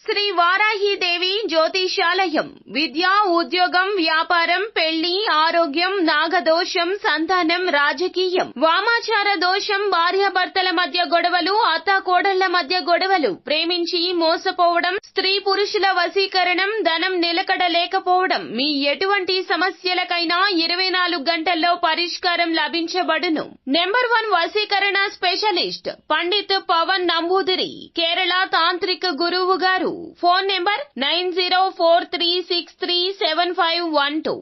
శ్రీ వారాహిదేవి జ్యోతిషాలయం విద్య, ఉద్యోగం, వ్యాపారం, పెళ్లి, ఆరోగ్యం, నాగదోషం, సంతానం, రాజకీయం, వామాచార దోషం, భార్యాభర్తల మధ్య గొడవలు, అత్తాకోడళ్ల మధ్య గొడవలు, ప్రేమించి మోసపోవడం, స్త్రీ పురుషుల వశీకరణం, ధనం నిలకడ లేకపోవడం, మీ ఎటువంటి సమస్యలకైనా 24 గంటల్లో పరిష్కారం లభించబడును. నెంబర్ 1 వశీకరణ స్పెషలిస్ట్ పండిత్ పవన్ నంబూదిరి, కేరళ తాంత్రిక గురువు గారు. Phone number 9043637512.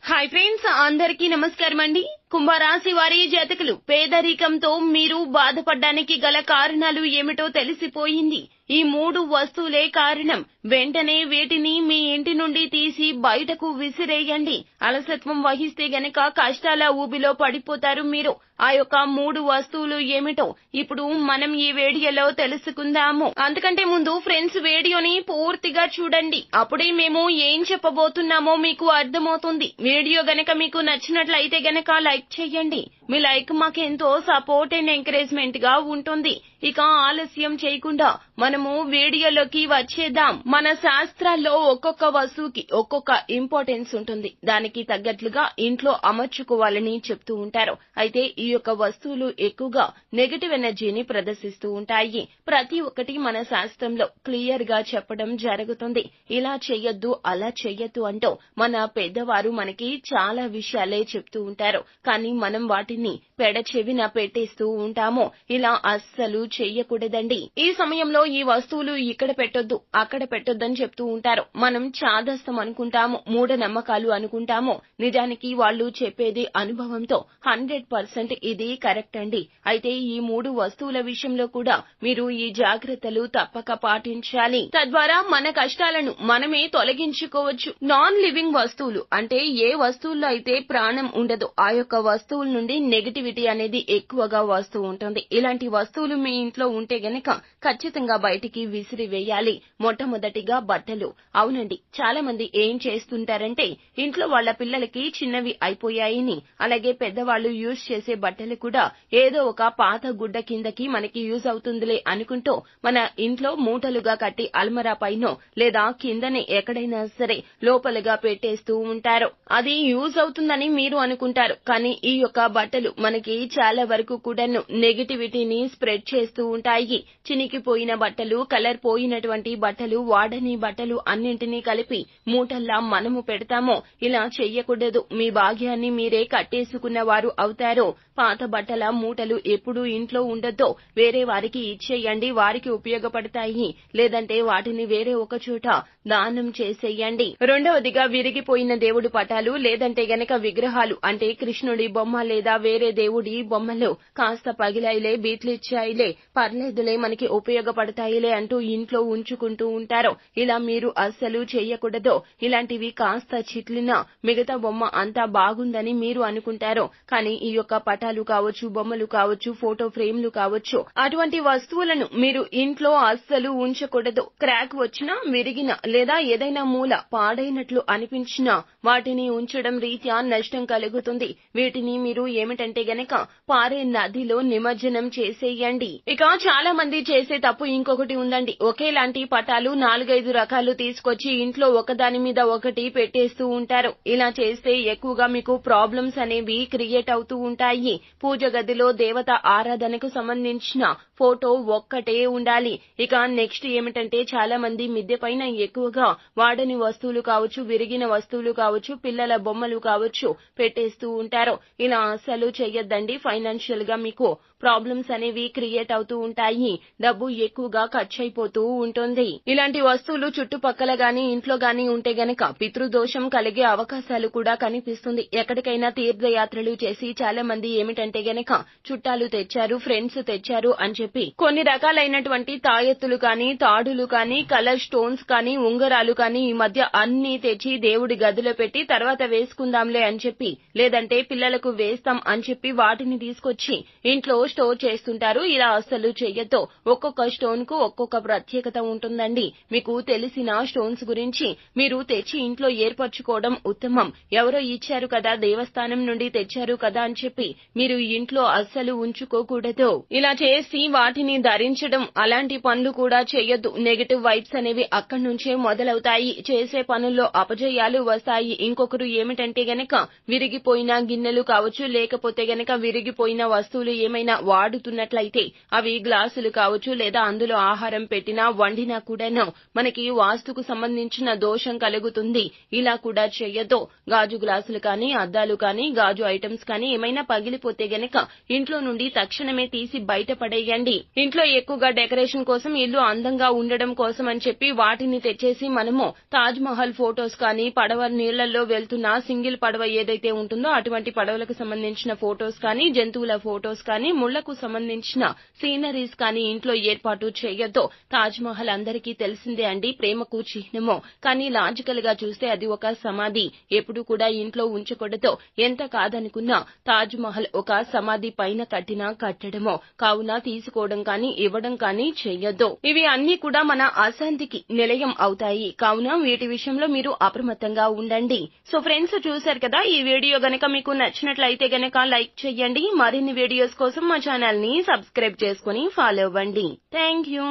హాయ్ ఫ్రెండ్స్, అందరికీ నమస్కారం అండి. కుంభరాశి వారి జాతకులు, పేదరికంతో మీరు బాధపడడానికి గల కారణాలు ఏమిటో తెలిసిపోయింది. ఈ 3 వస్తువులే కారణం. వెంటనే వీటిని మీ ఇంటి నుండి తీసి బయటకు విసిరేయండి. అలసత్వం వహిస్తే గనక కష్టాల ఊబిలో పడిపోతారు మీరు. ఆ యొక్క 3 వస్తువులు ఏమిటో ఇప్పుడు మనం ఈ వీడియోలో తెలుసుకుందాము. అంతకంటే ముందు ఫ్రెండ్స్, వీడియోని పూర్తిగా చూడండి. అప్పుడే మేము ఏం చెప్పబోతున్నామో మీకు అర్థమవుతుంది. వీడియో గనక మీకు నచ్చినట్లయితే గనక లైక్ చేయండి. మీ లైక్ మాకెంతో సపోర్ట్ అండ్ ఎంకరేజ్మెంట్ గా ఉంటుంది. ఇక ఆలస్యం చేయకుండా మనము వీడియోలోకి వచ్చేద్దాం. మన శాస్త్రాల్లో ఒక్కొక్క వస్తువుకి ఒక్కొక్క ఇంపార్టెన్స్ ఉంటుంది. దానికి తగ్గట్లుగా ఇంట్లో అమర్చుకోవాలని చెప్తూ ఉంటారు. అయితే ఈ యొక్క వస్తువులు ఎక్కువగా నెగటివ్ ఎనర్జీని ప్రదర్శిస్తూ ఉంటాయి. ప్రతి ఒక్కటి మన శాస్త్రంలో క్లియర్ గా చెప్పడం జరుగుతుంది. ఇలా చెయ్యొద్దు, అలా చెయ్యొద్దు అంటూ మన పెద్దవారు మనకి చాలా విషయాలే చెప్తూ ఉంటారు. కానీ మనం వాటిని పెడచెవిన పెట్టేస్తూ ఉంటాము. ఇలా అస్సలు చెయ్యకూడదండి. ఈ సమయంలో ఈ వస్తువులు ఇక్కడ పెట్టొద్దు, అక్కడ పెట్టొద్దని చెప్తూ ఉంటారు. మనం చాదస్తం అనుకుంటాము, మూఢనమ్మకాలు అనుకుంటాము. నిజానికి వాళ్ళు చెప్పేది అనుభవంతో 100% ఇది కరెక్ట్ అండి. అయితే ఈ 3 వస్తువుల విషయంలో కూడా మీరు ఈ జాగ్రత్తలు తప్పక పాటించాలి. తద్వారా మన కష్టాలను మనమే తొలగించుకోవచ్చు. నాన్ లివింగ్ వస్తువులు అంటే ఏ వస్తువుల్లో అయితే ప్రాణం ఉండదో ఆ యొక్క వస్తువుల నుండి నెగటివిటీ అనేది ఎక్కువగా వస్తూ ఉంటుంది. ఇలాంటి వస్తువులు మీ ఇంట్లో ఉంటే గనక ఖచ్చితంగా బయటికి విసిరివేయాలి. మొట్టమొదటిగా బట్టలు. అవునండి, చాలా మంది ఏం చేస్తుంటారంటే ఇంట్లో వాళ్ళ పిల్లలకి చిన్నవి అయిపోయాయని, అలాగే పెద్దవాళ్ళు యూజ్ చేసే బట్టలు కూడా ఏదో ఒక పాత గుడ్డ కిందకి మనకి యూజ్ అవుతుందిలే అనుకుంటూ మన ఇంట్లో మూటలుగా కట్టి అల్మరా పైనో లేదా కిందనే ఎక్కడైనా సరే లోపలగా పెట్టేస్తూ ఉంటారు. అది యూజ్ అవుతుందని మీరు అనుకుంటారు. కానీ ఈ యొక్క బట్టలు మనకి చాలా వరకు కూడాను నెగటివిటీని స్ప్రెడ్ చేస్తూ ఉంటాయి. చినికిపోయిన బట్టలు, కలర్ పోయినటువంటి బట్టలు, వాడని బట్టలు అన్నింటినీ కలిపి మూటల్లా మనము పెడతాము. ఇలా చెయ్యకూడదు. మీ భాగ్యాన్ని మీరే కట్టేసుకున్న వారు అవుతారు. పాత బట్టల మూటలు ఎప్పుడూ ఇంట్లో ఉండొద్దు. వేరే వారికి ఇచ్చేయండి, వారికి ఉపయోగపడతాయి. లేదంటే వాటిని వేరే ఒక చోట దానం చేసేయండి. రెండవదిగా విరిగిపోయిన దేవుడి పటాలు లేదంటే గనక విగ్రహాలు అంటే కృష్ణుడి బొమ్మ లేదా వేరే దేవుడి బొమ్మలు కాస్త పగిలాయిలే, బీట్లిచ్చాయిలే, పర్లేదులే, మనకి ఉపయోగపడతాయిలే అంటూ ఇంట్లో ఉంచుకుంటూ ఉంటారు. ఇలా మీరు అస్సలు చెయ్యకూడదు. ఇలాంటివి కాస్త చిట్లినా మిగతా బొమ్మ అంతా బాగుందని మీరు అనుకుంటారు. కానీ ఈ యొక్క పటాలు కావచ్చు, బొమ్మలు కావచ్చు, ఫోటో ఫ్రేమ్లు కావచ్చు, అటువంటి వస్తువులను మీరు ఇంట్లో అస్సలు ఉంచకూడదు. క్రాక్ వచ్చినా, విరిగిన లేదా ఏదైనా మూల పాడైనట్లు అనిపించినా వాటిని ఉంచడం రీత్యా నష్టం కలుగుతుంది. వీటిని మీరు ఏమిటంటే గనక పారే నదిలో నిమజ్జనం చేసేయండి. ఇక చాలా మంది చేసే తప్పు ఇంకొకటి ఉందండి. ఒకేలాంటి పటాలు 4-5 రకాలు తీసుకొచ్చి ఇంట్లో ఒకదాని మీద ఒకటి పెట్టేస్తూ ఉంటారు. ఇలా చేస్తే ఎక్కువగా మీకు ప్రాబ్లమ్స్ అనేవి క్రియేట్ అవుతూ ఉంటాయి. పూజ గదిలో దేవత ఆరాధనకు సంబంధించిన ఫోటో ఒక్కటే ఉండాలి. ఇక నెక్స్ట్ ఏమిటంటే చాలా మంది మిద్దె పైన ఎక్కువగా వాడని వస్తువులు కావచ్చు, విరిగిన వస్తువులు కావచ్చు, పిల్లల బొమ్మలు కావచ్చు పెట్టేస్తూ ఉంటారు. ఇలా అస్సలు చెయ్యొద్దండి. ఫైనాన్షియల్ గా మీకు ప్రాబ్లమ్స్ అనేవి క్రియేట్ అవుతూ ఉంటాయి. డబ్బు ఎక్కువగా ఖర్చు అయిపోతూ ఉంటుంది. ఇలాంటి వస్తువులు చుట్టుపక్కల గాని ఇంట్లో గాని ఉంటే గనక పితృదోషం కలిగే అవకాశాలు కూడా కనిపిస్తుంది. ఎక్కడికైనా తీర్థయాత్రలు చేసి చాలా మంది ఏమిటంటే గనక చుట్టాలు తెచ్చారు, ఫ్రెండ్స్ తెచ్చారు అని చెప్పి కొన్ని రకాలైనటువంటి తాయెత్తులు కానీ, తాడులు కానీ, కలర్ స్టోన్స్ కానీ, ఉంగరాలు కానీ ఈ మధ్య అన్ని తెచ్చి దేవుడి గదిలో పెట్టి తర్వాత వేసుకుందాంలే అని చెప్పి, లేదంటే పిల్లలకు వేస్తాం అని చెప్పి వాటిని తీసుకొచ్చి ఇంట్లో స్టోర్ చేస్తుంటారు. ఇలా అస్సలు చెయ్యొద్దు. ఒక్కొక్క స్టోన్ కు ఒక్కొక్క ప్రత్యేకత ఉంటుందండి. మీకు తెలిసిన స్టోన్స్ గురించి మీరు తెచ్చి ఇంట్లో ఏర్పరచుకోవడం ఉత్తమం. ఎవరో ఇచ్చారు కదా, దేవస్థానం నుండి తెచ్చారు కదా అని చెప్పి మీరు ఇంట్లో అస్సలు ఉంచుకోకూడదు. ఇలా చేసి వాటిని ధరించడం అలాంటి పనులు కూడా చేయొద్దు. నెగటివ్ వైబ్స్ అనేవి అక్కడి నుంచే మొదలవుతాయి. చేసే పనుల్లో అపజయాలు వస్తాయి. ఇంకొకరు ఏమిటంటే గనక విరిగిపోయిన గిన్నెలు కావచ్చు, లేకపోతే గనక విరిగిపోయిన వస్తువులు ఏమైనా వాడుతున్నట్లయితే అవి గ్లాసులు కావచ్చు, లేదా అందులో ఆహారం పెట్టినా వండినా కూడాను మనకి వాస్తుకు సంబంధించిన దోషం కలుగుతుంది. ఇలా కూడా చెయ్యొద్దు. గాజు గ్లాసులు కానీ, అద్దాలు కానీ, గాజు ఐటమ్స్ కానీ ఏమైనా పగిలిపోతే గనక ఇంట్లో నుండి తక్షణమే తీసి బయట పడేయండి. ఇంట్లో ఎక్కువగా డెకరేషన్ కోసం, ఇల్లు అందంగా ఉండడం కోసం అని చెప్పి వాటిని తెచ్చేసి మనము తాజ్ మహల్ ఫోటోస్ కానీ, పడవ నీళ్లలో వెళ్తున్న సింగిల్ పడవ ఏదైతే ఉంటుందో అటువంటి పడవలకు సంబంధించిన ఫోటోస్ కానీ, జంతువుల ఫోటోస్ కానీ, ముళ్లకు సంబంధించిన సీనరీస్ కానీ ఇంట్లో ఏర్పాటు చేయొద్దు. తాజ్ మహల్ అందరికీ తెలిసిందే అండి, ప్రేమకు చిహ్నము. కానీ లాజికల్ గా చూస్తే అది ఒక సమాధి. ఎప్పుడు కూడా ఇంట్లో ఉంచకూడదు. ఎంత కాదనుకున్నా తాజ్ మహల్ ఒక సమాధి పైన కట్టిన కట్టడము. కావున తీసుకోవడం కానీ, ఇవ్వడం కానీ చెయ్యొద్దు. ఇవి అన్ని కూడా మన అశాంతికి నిలయం అవుతాయి. కావున వీటి విషయంలో మీరు అప్రమత్తంగా ఉండండి. సో ఫ్రెండ్స్, చూశారు కదా, ఈ వీడియో గనక మీకు నచ్చినట్లయితే గనక లైక్ చేయండి. మరిన్ని వీడియోస్ కోసం మా ఛానల్ ని సబ్స్క్రైబ్ చేసుకుని ఫాలో అవ్వండి. Thank you.